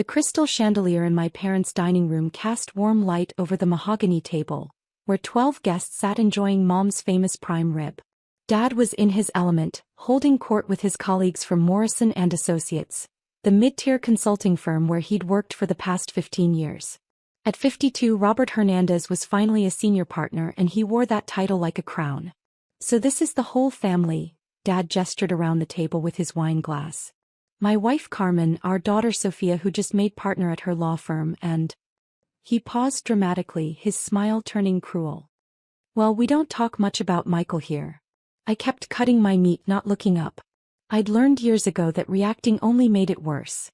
The crystal chandelier in my parents' dining room cast warm light over the mahogany table, where 12 guests sat enjoying Mom's famous prime rib. Dad was in his element, holding court with his colleagues from Morrison and Associates, the mid-tier consulting firm where he'd worked for the past 15 years. At 52, Robert Hernandez was finally a senior partner and he wore that title like a crown. So this is the whole family, Dad gestured around the table with his wine glass. My wife Carmen, our daughter Sophia who just made partner at her law firm, and... He paused dramatically, his smile turning cruel. Well, we don't talk much about Michael here. I kept cutting my meat, not looking up. I'd learned years ago that reacting only made it worse.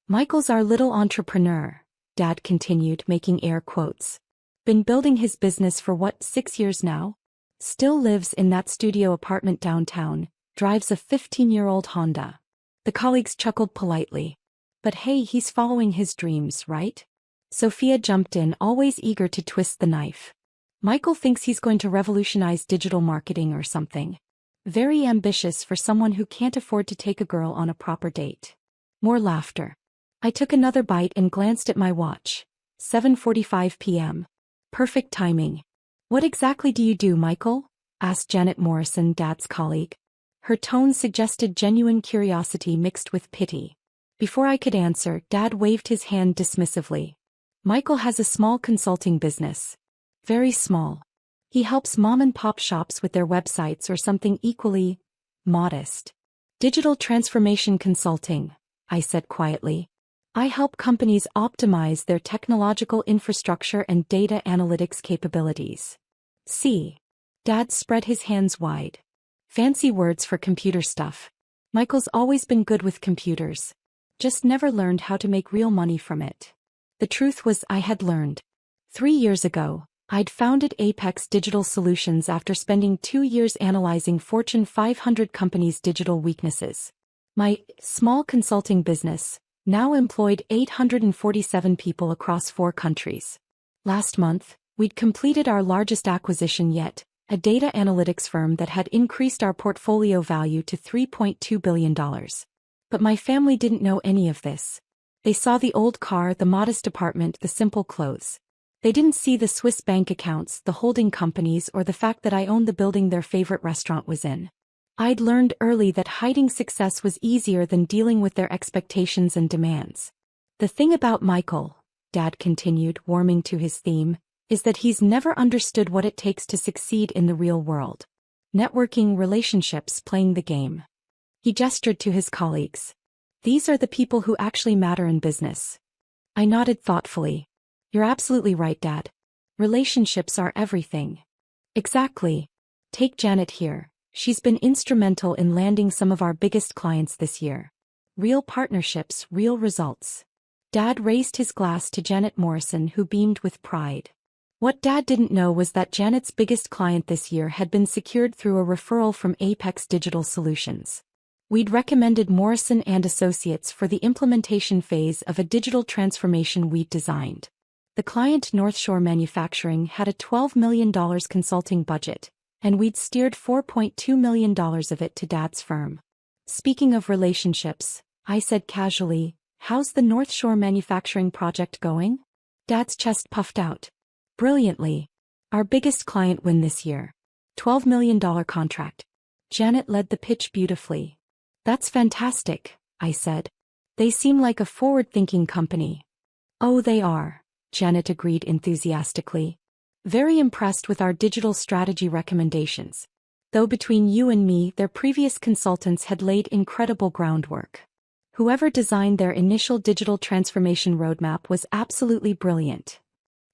Michael's our little entrepreneur, Dad continued, making air quotes. Been building his business for 6 years now? Still lives in that studio apartment downtown, drives a 15-year-old Honda. The colleagues chuckled politely. But hey, he's following his dreams, right? Sophia jumped in, always eager to twist the knife. Michael thinks he's going to revolutionize digital marketing or something. Very ambitious for someone who can't afford to take a girl on a proper date. More laughter. I took another bite and glanced at my watch. 7:45 p.m. Perfect timing. What exactly do you do, Michael? Asked Janet Morrison, Dad's colleague. Her tone suggested genuine curiosity mixed with pity. Before I could answer, Dad waved his hand dismissively. Michael has a small consulting business. Very small. He helps mom-and-pop shops with their websites or something equally modest. Digital transformation consulting, I said quietly. I help companies optimize their technological infrastructure and data analytics capabilities. See? Dad spread his hands wide. Fancy words for computer stuff. Michael's always been good with computers. Just never learned how to make real money from it. The truth was I had learned. 3 years ago, I'd founded Apex Digital Solutions after spending 2 years analyzing Fortune 500 companies' digital weaknesses. My small consulting business now employed 847 people across 4 countries. Last month, we'd completed our largest acquisition yet, a data analytics firm that had increased our portfolio value to $3.2 billion. But my family didn't know any of this. They saw the old car, the modest apartment, the simple clothes. They didn't see the Swiss bank accounts, the holding companies, or the fact that I owned the building their favorite restaurant was in. I'd learned early that hiding success was easier than dealing with their expectations and demands. The thing about Michael, Dad continued, warming to his theme, is that he's never understood what it takes to succeed in the real world. Networking, relationships, playing the game. He gestured to his colleagues. These are the people who actually matter in business. I nodded thoughtfully. You're absolutely right, Dad. Relationships are everything. Exactly. Take Janet here. She's been instrumental in landing some of our biggest clients this year. Real partnerships, real results. Dad raised his glass to Janet Morrison, who beamed with pride. What Dad didn't know was that Janet's biggest client this year had been secured through a referral from Apex Digital Solutions. We'd recommended Morrison and Associates for the implementation phase of a digital transformation we'd designed. The client, North Shore Manufacturing, had a $12 million consulting budget, and we'd steered $4.2 million of it to Dad's firm. Speaking of relationships, I said casually, how's the North Shore Manufacturing project going? Dad's chest puffed out. Brilliantly. Our biggest client win this year. $12 million contract. Janet led the pitch beautifully. That's fantastic, I said. They seem like a forward-thinking company. Oh, they are, Janet agreed enthusiastically. Very impressed with our digital strategy recommendations. Though between you and me, their previous consultants had laid incredible groundwork. Whoever designed their initial digital transformation roadmap was absolutely brilliant.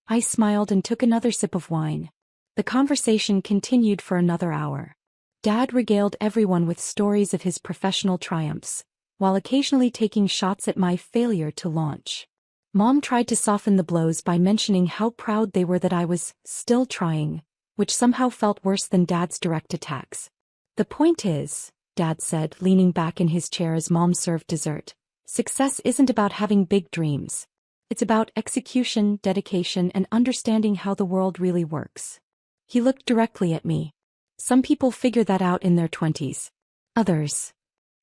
I smiled and took another sip of wine. The conversation continued for another hour. Dad regaled everyone with stories of his professional triumphs, while occasionally taking shots at my failure to launch. Mom tried to soften the blows by mentioning how proud they were that I was still trying, which somehow felt worse than Dad's direct attacks. The point is, Dad said, leaning back in his chair as Mom served dessert, success isn't about having big dreams. It's about execution, dedication, and understanding how the world really works. He looked directly at me. Some people figure that out in their 20s. Others.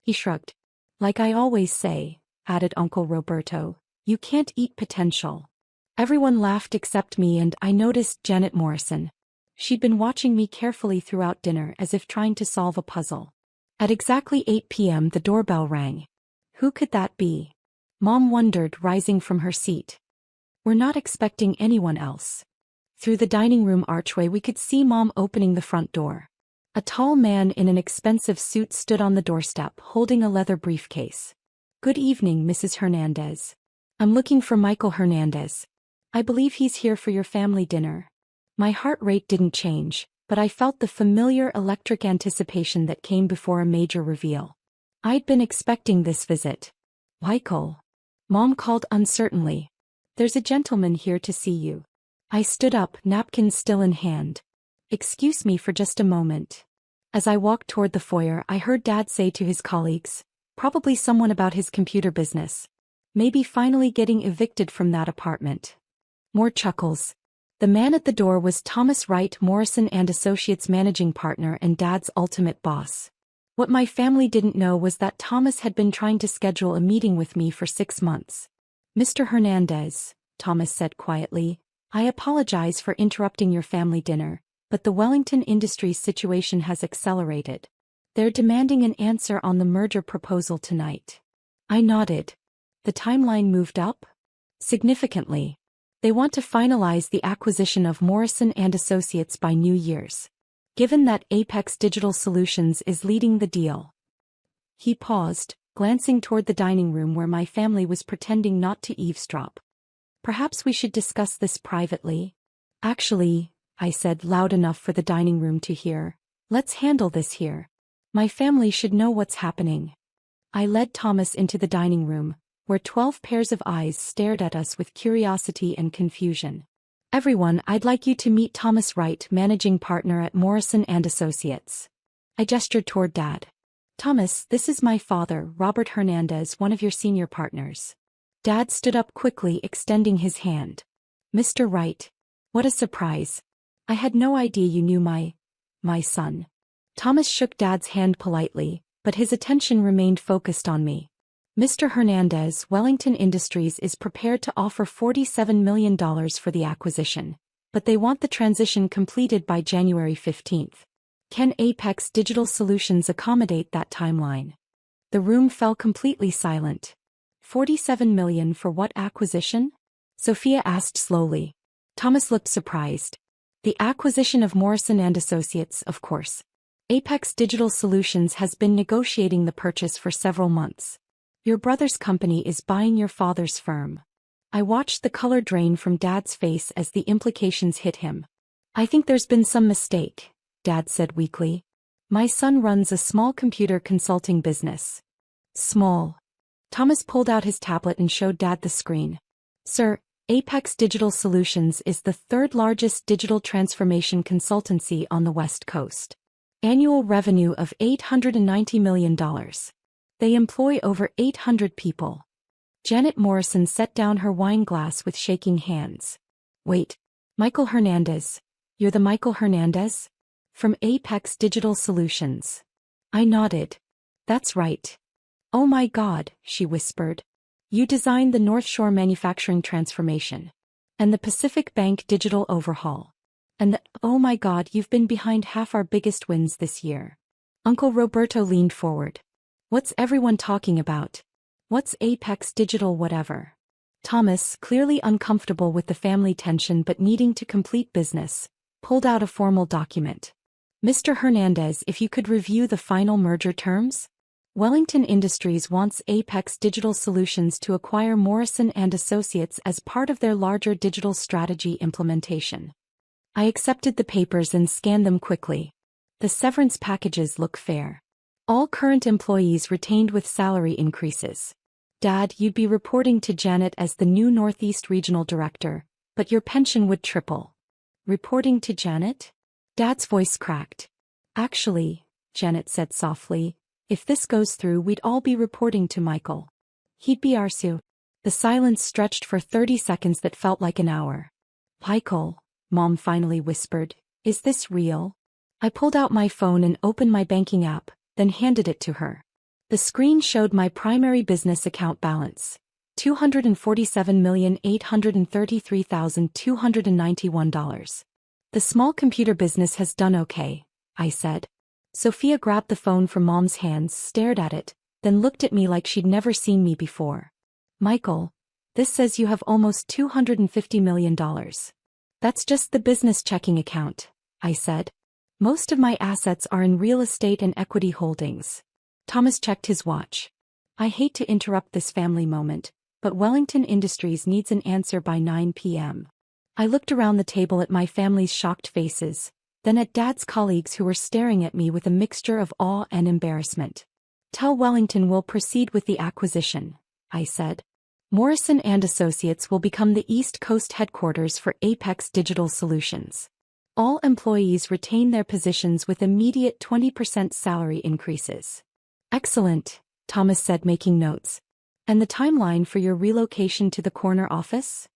He shrugged. Like I always say, added Uncle Roberto, You can't eat potential. Everyone laughed except me, and I noticed Janet Morrison. She'd been watching me carefully throughout dinner as if trying to solve a puzzle. At exactly 8 p.m. the doorbell rang. Who could that be? Mom wondered, rising from her seat. We're not expecting anyone else. Through the dining room archway we could see Mom opening the front door. A tall man in an expensive suit stood on the doorstep holding a leather briefcase. Good evening, Mrs. Hernandez. I'm looking for Michael Hernandez. I believe he's here for your family dinner. My heart rate didn't change, but I felt the familiar electric anticipation that came before a major reveal. I'd been expecting this visit. Michael. Mom called uncertainly. There's a gentleman here to see you. I stood up, napkins still in hand. Excuse me for just a moment. As I walked toward the foyer, I heard Dad say to his colleagues, probably someone about his computer business. Maybe finally getting evicted from that apartment. More chuckles. The man at the door was Thomas Wright, Morrison and Associates managing partner and Dad's ultimate boss. What my family didn't know was that Thomas had been trying to schedule a meeting with me for 6 months. Mr. Hernandez, Thomas said quietly, I apologize for interrupting your family dinner, but the Wellington Industries situation has accelerated. They're demanding an answer on the merger proposal tonight. I nodded. The timeline moved up? Significantly. They want to finalize the acquisition of Morrison and Associates by New Year's. Given that Apex Digital Solutions is leading the deal. He paused, glancing toward the dining room where my family was pretending not to eavesdrop. Perhaps we should discuss this privately. Actually, I said loud enough for the dining room to hear, let's handle this here. My family should know what's happening. I led Thomas into the dining room, where 12 pairs of eyes stared at us with curiosity and confusion. Everyone, I'd like you to meet Thomas Wright, managing partner at Morrison and Associates. I gestured toward Dad. Thomas, this is my father, Robert Hernandez, one of your senior partners. Dad stood up quickly, extending his hand. Mr. Wright. What a surprise. I had no idea you knew my son. Thomas shook Dad's hand politely, but his attention remained focused on me. Mr. Hernandez, Wellington Industries is prepared to offer $47 million for the acquisition, but they want the transition completed by January 15th. Can Apex Digital Solutions accommodate that timeline? The room fell completely silent. $47 million for what acquisition? Sophia asked slowly. Thomas looked surprised. The acquisition of Morrison and Associates, of course. Apex Digital Solutions has been negotiating the purchase for several months. Your brother's company is buying your father's firm. I watched the color drain from Dad's face as the implications hit him. I think there's been some mistake, Dad said weakly. My son runs a small computer consulting business. Small. Thomas pulled out his tablet and showed Dad the screen. Sir, Apex Digital Solutions is the third largest digital transformation consultancy on the West Coast. Annual revenue of $890 million. They employ over 800 people. Janet Morrison set down her wine glass with shaking hands. Wait, Michael Hernandez. You're the Michael Hernandez? From Apex Digital Solutions. I nodded. That's right. Oh my God, she whispered. You designed the North Shore manufacturing transformation. And the Pacific Bank digital overhaul. And oh my God, you've been behind half our biggest wins this year. Uncle Roberto leaned forward. What's everyone talking about? What's Apex Digital whatever? Thomas, clearly uncomfortable with the family tension but needing to complete business, pulled out a formal document. Mr. Hernandez, if you could review the final merger terms? Wellington Industries wants Apex Digital Solutions to acquire Morrison and Associates as part of their larger digital strategy implementation. I accepted the papers and scanned them quickly. The severance packages look fair. All current employees retained with salary increases. Dad, you'd be reporting to Janet as the new Northeast Regional Director, but your pension would triple. Reporting to Janet? Dad's voice cracked. Actually, Janet said softly, if this goes through we'd all be reporting to Michael. He'd be our SU. The silence stretched for 30 seconds that felt like an hour. Michael, Mom finally whispered, is this real? I pulled out my phone and opened my banking app, then handed it to her. The screen showed my primary business account balance, $247,833,291. The small computer business has done okay, I said. Sophia grabbed the phone from Mom's hands, stared at it, then looked at me like she'd never seen me before. Michael, this says you have almost $250 million. That's just the business checking account, I said. Most of my assets are in real estate and equity holdings. Thomas checked his watch. I hate to interrupt this family moment, but Wellington Industries needs an answer by 9 p.m. I looked around the table at my family's shocked faces, then at Dad's colleagues who were staring at me with a mixture of awe and embarrassment. Tell Wellington we'll proceed with the acquisition, I said. Morrison & Associates will become the East Coast headquarters for Apex Digital Solutions. All employees retain their positions with immediate 20% salary increases. Excellent, Thomas said, making notes. And the timeline for your relocation to the corner office?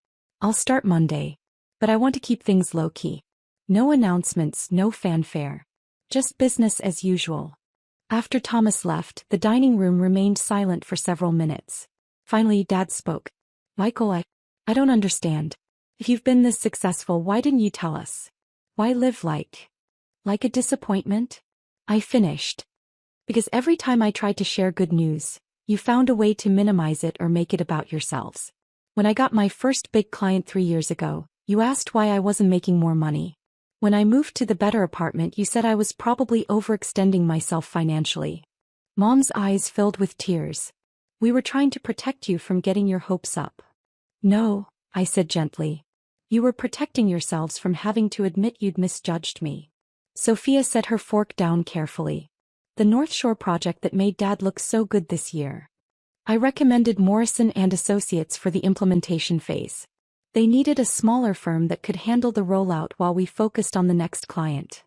I'll start Monday. But I want to keep things low-key. No announcements, no fanfare. Just business as usual. After Thomas left, the dining room remained silent for several minutes. Finally, Dad spoke. Michael, I don't understand. If you've been this successful, why didn't you tell us? Why live like a disappointment? I finished. Because every time I tried to share good news, you found a way to minimize it or make it about yourselves. When I got my first big client 3 years ago, you asked why I wasn't making more money. When I moved to the better apartment, you said I was probably overextending myself financially. Mom's eyes filled with tears. We were trying to protect you from getting your hopes up. No, I said gently. You were protecting yourselves from having to admit you'd misjudged me. Sophia set her fork down carefully. The North Shore project that made Dad look so good this year. I recommended Morrison & Associates for the implementation phase. They needed a smaller firm that could handle the rollout while we focused on the next client.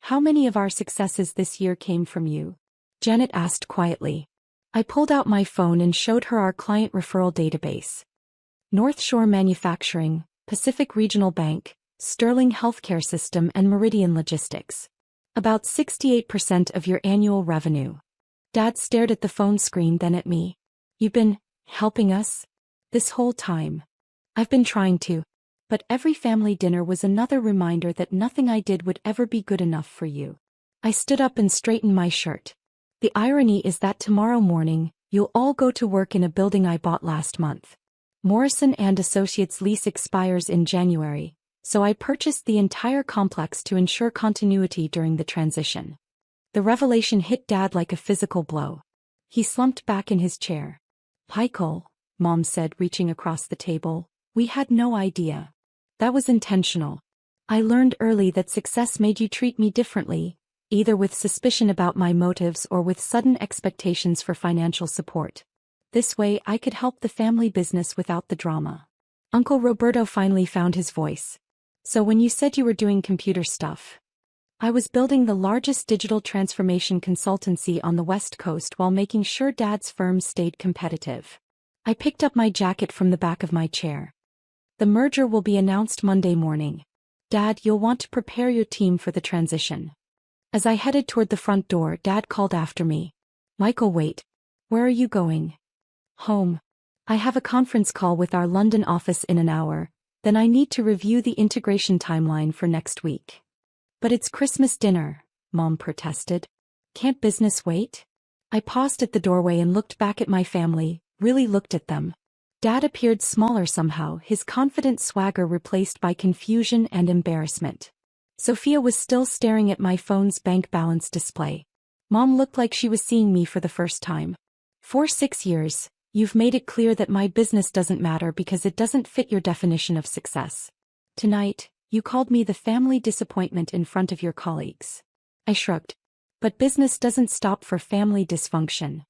How many of our successes this year came from you? Janet asked quietly. I pulled out my phone and showed her our client referral database. North Shore Manufacturing, Pacific Regional Bank, Sterling Healthcare System, and Meridian Logistics. About 68% of your annual revenue. Dad stared at the phone screen, then at me. You've been helping us? This whole time. I've been trying to. But every family dinner was another reminder that nothing I did would ever be good enough for you. I stood up and straightened my shirt. The irony is that tomorrow morning, you'll all go to work in a building I bought last month. Morrison & Associates' lease expires in January, so I purchased the entire complex to ensure continuity during the transition. The revelation hit Dad like a physical blow. He slumped back in his chair. Michael, Mom said, reaching across the table, we had no idea. That was intentional. I learned early that success made you treat me differently, either with suspicion about my motives or with sudden expectations for financial support. This way I could help the family business without the drama. Uncle Roberto finally found his voice. So when you said you were doing computer stuff, I was building the largest digital transformation consultancy on the West Coast while making sure Dad's firm stayed competitive. I picked up my jacket from the back of my chair. The merger will be announced Monday morning. Dad, you'll want to prepare your team for the transition. As I headed toward the front door, Dad called after me. Michael, wait. Where are you going? Home. I have a conference call with our London office in an hour, then I need to review the integration timeline for next week. But it's Christmas dinner, Mom protested. Can't business wait? I paused at the doorway and looked back at my family, really looked at them. Dad appeared smaller somehow, his confident swagger replaced by confusion and embarrassment. Sophia was still staring at my phone's bank balance display. Mom looked like she was seeing me for the first time. For 6 years, you've made it clear that my business doesn't matter because it doesn't fit your definition of success. Tonight, you called me the family disappointment in front of your colleagues. I shrugged. But business doesn't stop for family dysfunction.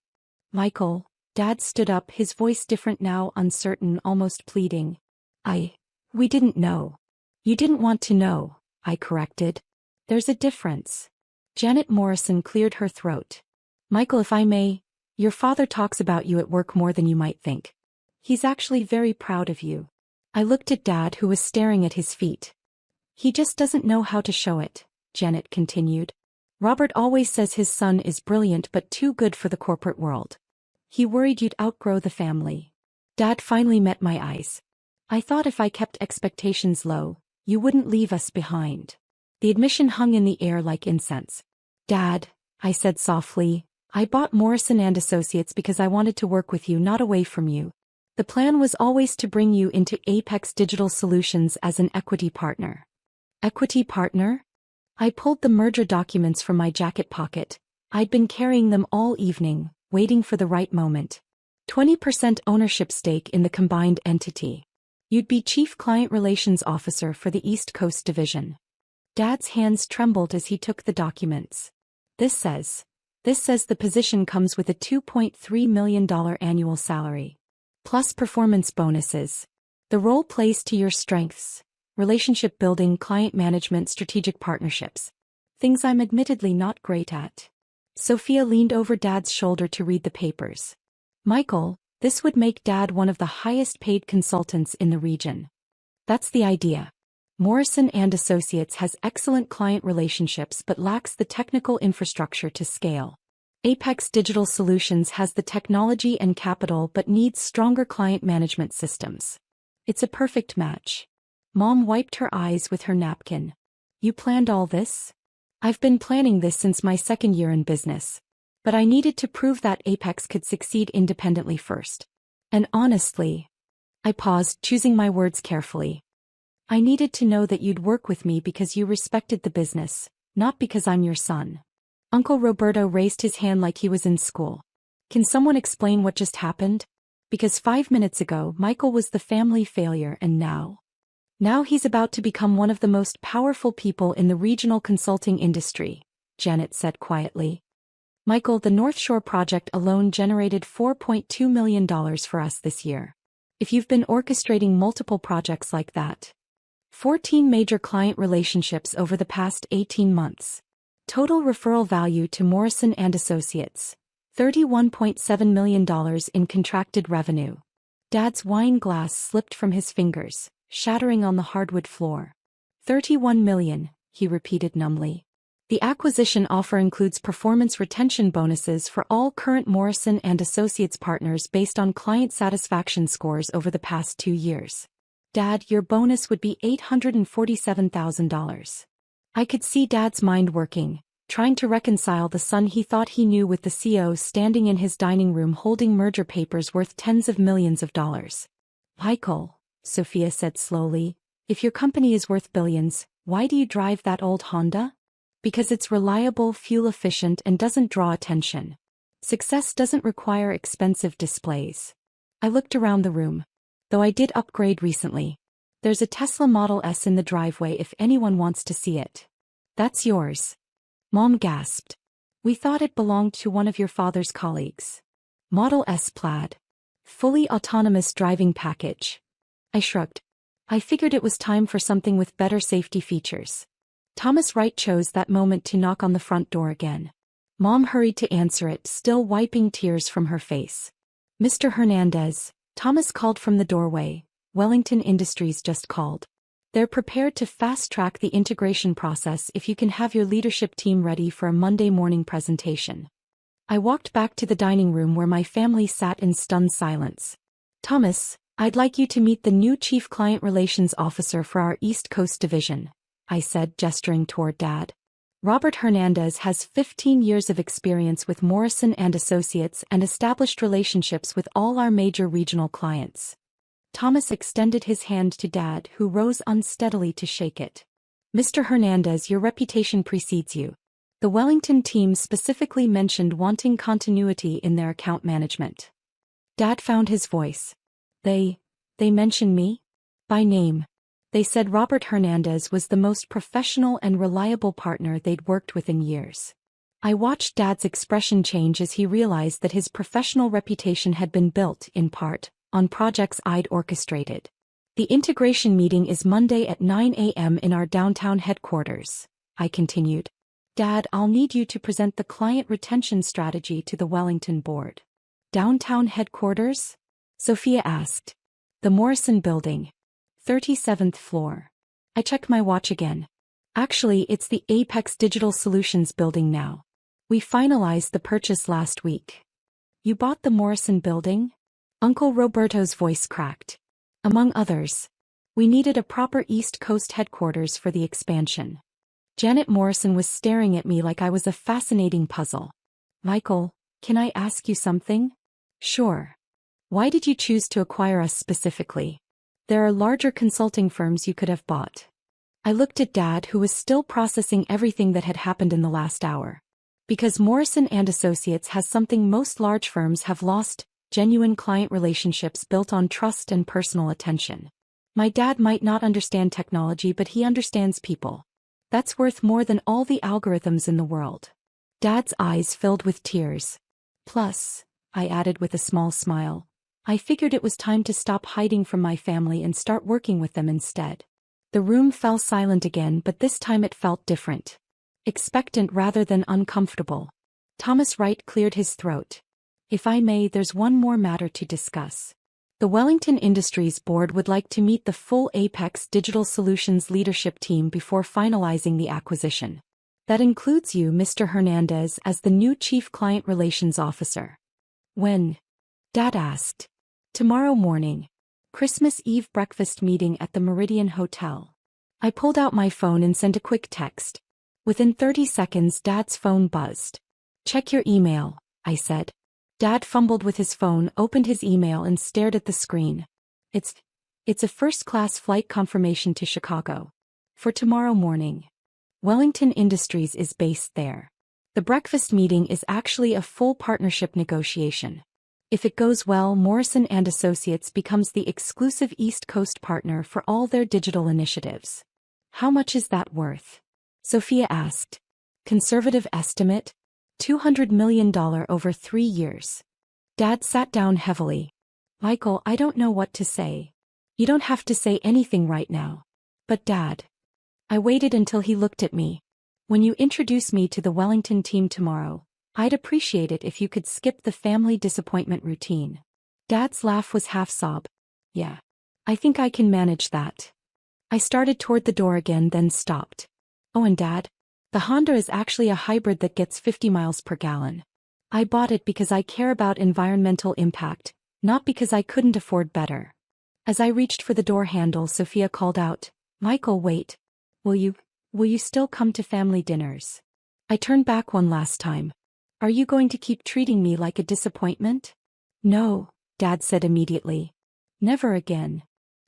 Michael, Dad stood up, his voice different now, uncertain, almost pleading. We didn't know. You didn't want to know, I corrected. There's a difference. Janet Morrison cleared her throat. Michael, if I may, your father talks about you at work more than you might think. He's actually very proud of you. I looked at Dad, who was staring at his feet. He just doesn't know how to show it, Janet continued. Robert always says his son is brilliant but too good for the corporate world. He worried you'd outgrow the family. Dad finally met my eyes. I thought if I kept expectations low, you wouldn't leave us behind. The admission hung in the air like incense. Dad, I said softly, I bought Morrison & Associates because I wanted to work with you, not away from you. The plan was always to bring you into Apex Digital Solutions as an equity partner. Equity partner? I pulled the merger documents from my jacket pocket. I'd been carrying them all evening, waiting for the right moment. 20% ownership stake in the combined entity. You'd be Chief Client Relations Officer for the East Coast Division. Dad's hands trembled as he took the documents. This says the position comes with a $2.3 million annual salary. Plus performance bonuses. The role plays to your strengths: relationship building, client management, strategic partnerships. Things I'm admittedly not great at. Sophia leaned over Dad's shoulder to read the papers. Michael, this would make Dad one of the highest paid consultants in the region. That's the idea. Morrison & Associates has excellent client relationships but lacks the technical infrastructure to scale. Apex Digital Solutions has the technology and capital but needs stronger client management systems. It's a perfect match. Mom wiped her eyes with her napkin. You planned all this? I've been planning this since my second year in business. But I needed to prove that Apex could succeed independently first. And honestly, I paused, choosing my words carefully. I needed to know that you'd work with me because you respected the business, not because I'm your son. Uncle Roberto raised his hand like he was in school. Can someone explain what just happened? Because 5 minutes ago, Michael was the family failure, and now he's about to become one of the most powerful people in the regional consulting industry, Janet said quietly. Michael, the North Shore project alone generated $4.2 million for us this year. If you've been orchestrating multiple projects like that. 14 major client relationships over the past 18 months. Total referral value to Morrison & Associates. $31.7 million in contracted revenue. Dad's wine glass slipped from his fingers, shattering on the hardwood floor. 31 million, he repeated numbly. The acquisition offer includes performance retention bonuses for all current Morrison & Associates partners based on client satisfaction scores over the past 2 years. Dad, your bonus would be $847,000. I could see Dad's mind working, trying to reconcile the son he thought he knew with the CEO standing in his dining room holding merger papers worth tens of millions of dollars. Michael, Sophia said slowly, if your company is worth billions, why do you drive that old Honda? Because it's reliable, fuel-efficient, and doesn't draw attention. Success doesn't require expensive displays. I looked around the room. Though I did upgrade recently. There's a Tesla Model S in the driveway if anyone wants to see it. That's yours. Mom gasped. We thought it belonged to one of your father's colleagues. Model S Plaid. Fully autonomous driving package. I shrugged. I figured it was time for something with better safety features. Thomas Wright chose that moment to knock on the front door again. Mom hurried to answer it, still wiping tears from her face. Mr. Hernandez, Thomas called from the doorway. Wellington Industries just called. They're prepared to fast-track the integration process if you can have your leadership team ready for a Monday morning presentation. I walked back to the dining room where my family sat in stunned silence. Thomas, I'd like you to meet the new Chief Client Relations Officer for our East Coast Division, I said, gesturing toward Dad. Robert Hernandez has 15 years of experience with Morrison & Associates and established relationships with all our major regional clients. Thomas extended his hand to Dad, who rose unsteadily to shake it. Mr. Hernandez, your reputation precedes you. The Wellington team specifically mentioned wanting continuity in their account management. Dad found his voice. They mentioned me? By name. They said Robert Hernandez was the most professional and reliable partner they'd worked with in years. I watched Dad's expression change as he realized that his professional reputation had been built, in part, on projects I'd orchestrated. The integration meeting is Monday at 9 a.m. in our downtown headquarters, I continued. Dad, I'll need you to present the client retention strategy to the Wellington board. Downtown headquarters? Sophia asked. The Morrison Building. 37th floor. I checked my watch again. Actually, it's the Apex Digital Solutions building now. We finalized the purchase last week. You bought the Morrison building? Uncle Roberto's voice cracked. Among others. We needed a proper East Coast headquarters for the expansion. Janet Morrison was staring at me like I was a fascinating puzzle. Michael, can I ask you something? Sure. Why did you choose to acquire us specifically? There are larger consulting firms you could have bought. I looked at Dad, who was still processing everything that had happened in the last hour. Because Morrison and Associates has something most large firms have lost, genuine client relationships built on trust and personal attention. My dad might not understand technology, but he understands people. That's worth more than all the algorithms in the world. Dad's eyes filled with tears. Plus, I added with a small smile, I figured it was time to stop hiding from my family and start working with them instead. The room fell silent again, but this time it felt different. Expectant rather than uncomfortable. Thomas Wright cleared his throat. If I may, there's one more matter to discuss. The Wellington Industries Board would like to meet the full Apex Digital Solutions leadership team before finalizing the acquisition. That includes you, Mr. Hernandez, as the new Chief Client Relations Officer. When? Dad asked. Tomorrow morning. Christmas Eve breakfast meeting at the Meridian Hotel. I pulled out my phone and sent a quick text. Within 30 seconds, Dad's phone buzzed. Check your email, I said. Dad fumbled with his phone, opened his email and stared at the screen. It's a first-class flight confirmation to Chicago. For tomorrow morning. Wellington Industries is based there. The breakfast meeting is actually a full partnership negotiation. If it goes well, Morrison and Associates becomes the exclusive East Coast partner for all their digital initiatives. How much is that worth? Sophia asked. Conservative estimate? $200 million over 3 years. Dad sat down heavily. Michael, I don't know what to say. You don't have to say anything right now. But Dad. I waited until he looked at me. When you introduce me to the Wellington team tomorrow, I'd appreciate it if you could skip the family disappointment routine. Dad's laugh was half sob. Yeah. I think I can manage that. I started toward the door again, then stopped. Oh, and Dad, the Honda is actually a hybrid that gets 50 miles per gallon. I bought it because I care about environmental impact, not because I couldn't afford better. As I reached for the door handle, Sophia called out, Michael, wait. Will you still come to family dinners? I turned back one last time. Are you going to keep treating me like a disappointment? No, Dad said immediately. Never again.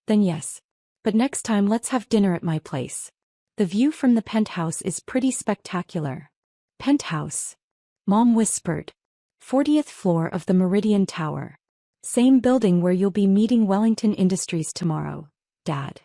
Then yes. But next time let's have dinner at my place. The view from the penthouse is pretty spectacular. Penthouse? Mom whispered. 40th floor of the Meridian Tower. Same building where you'll be meeting Wellington Industries tomorrow, Dad.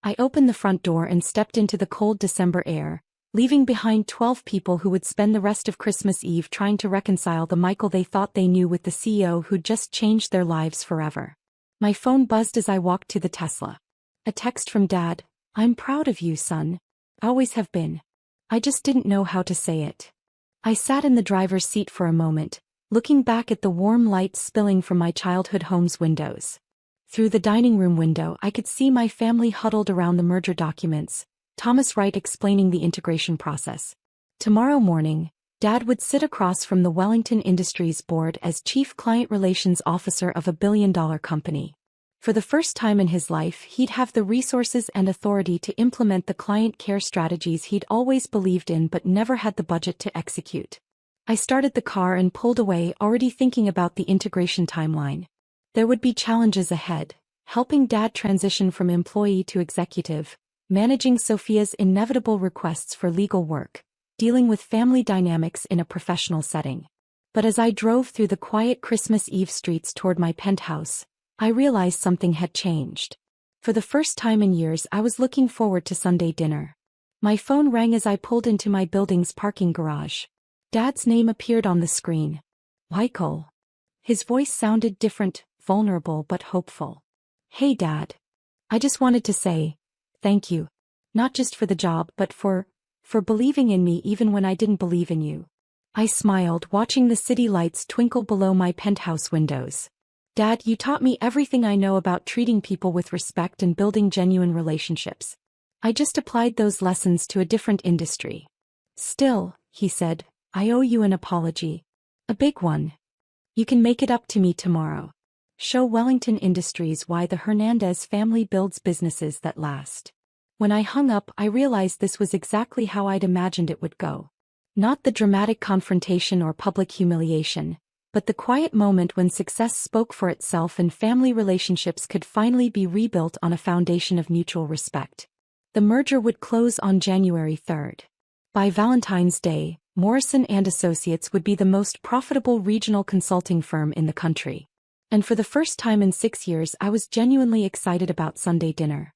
I opened the front door and stepped into the cold December air, leaving behind 12 people who would spend the rest of Christmas Eve trying to reconcile the Michael they thought they knew with the CEO who'd just changed their lives forever. My phone buzzed as I walked to the Tesla. A text from Dad. I'm proud of you, son. Always have been. I just didn't know how to say it. I sat in the driver's seat for a moment, looking back at the warm light spilling from my childhood home's windows. Through the dining room window, I could see my family huddled around the merger documents, Thomas Wright explaining the integration process. Tomorrow morning, Dad would sit across from the Wellington Industries board as Chief Client Relations Officer of a billion-dollar company. For the first time in his life, he'd have the resources and authority to implement the client care strategies he'd always believed in but never had the budget to execute. I started the car and pulled away, already thinking about the integration timeline. There would be challenges ahead, helping Dad transition from employee to executive, managing Sophia's inevitable requests for legal work, dealing with family dynamics in a professional setting. But as I drove through the quiet Christmas Eve streets toward my penthouse, I realized something had changed. For the first time in years, I was looking forward to Sunday dinner. My phone rang as I pulled into my building's parking garage. Dad's name appeared on the screen. Michael. His voice sounded different, vulnerable but hopeful. Hey Dad. I just wanted to say, thank you. Not just for the job but for believing in me even when I didn't believe in you. I smiled, watching the city lights twinkle below my penthouse windows. Dad, you taught me everything I know about treating people with respect and building genuine relationships. I just applied those lessons to a different industry. Still, he said, I owe you an apology. A big one. You can make it up to me tomorrow. Show Wellington Industries why the Hernandez family builds businesses that last. When I hung up, I realized this was exactly how I'd imagined it would go. Not the dramatic confrontation or public humiliation, but the quiet moment when success spoke for itself and family relationships could finally be rebuilt on a foundation of mutual respect. The merger would close on January 3rd. By Valentine's Day, Morrison & Associates would be the most profitable regional consulting firm in the country. And for the first time in 6 years, I was genuinely excited about Sunday dinner.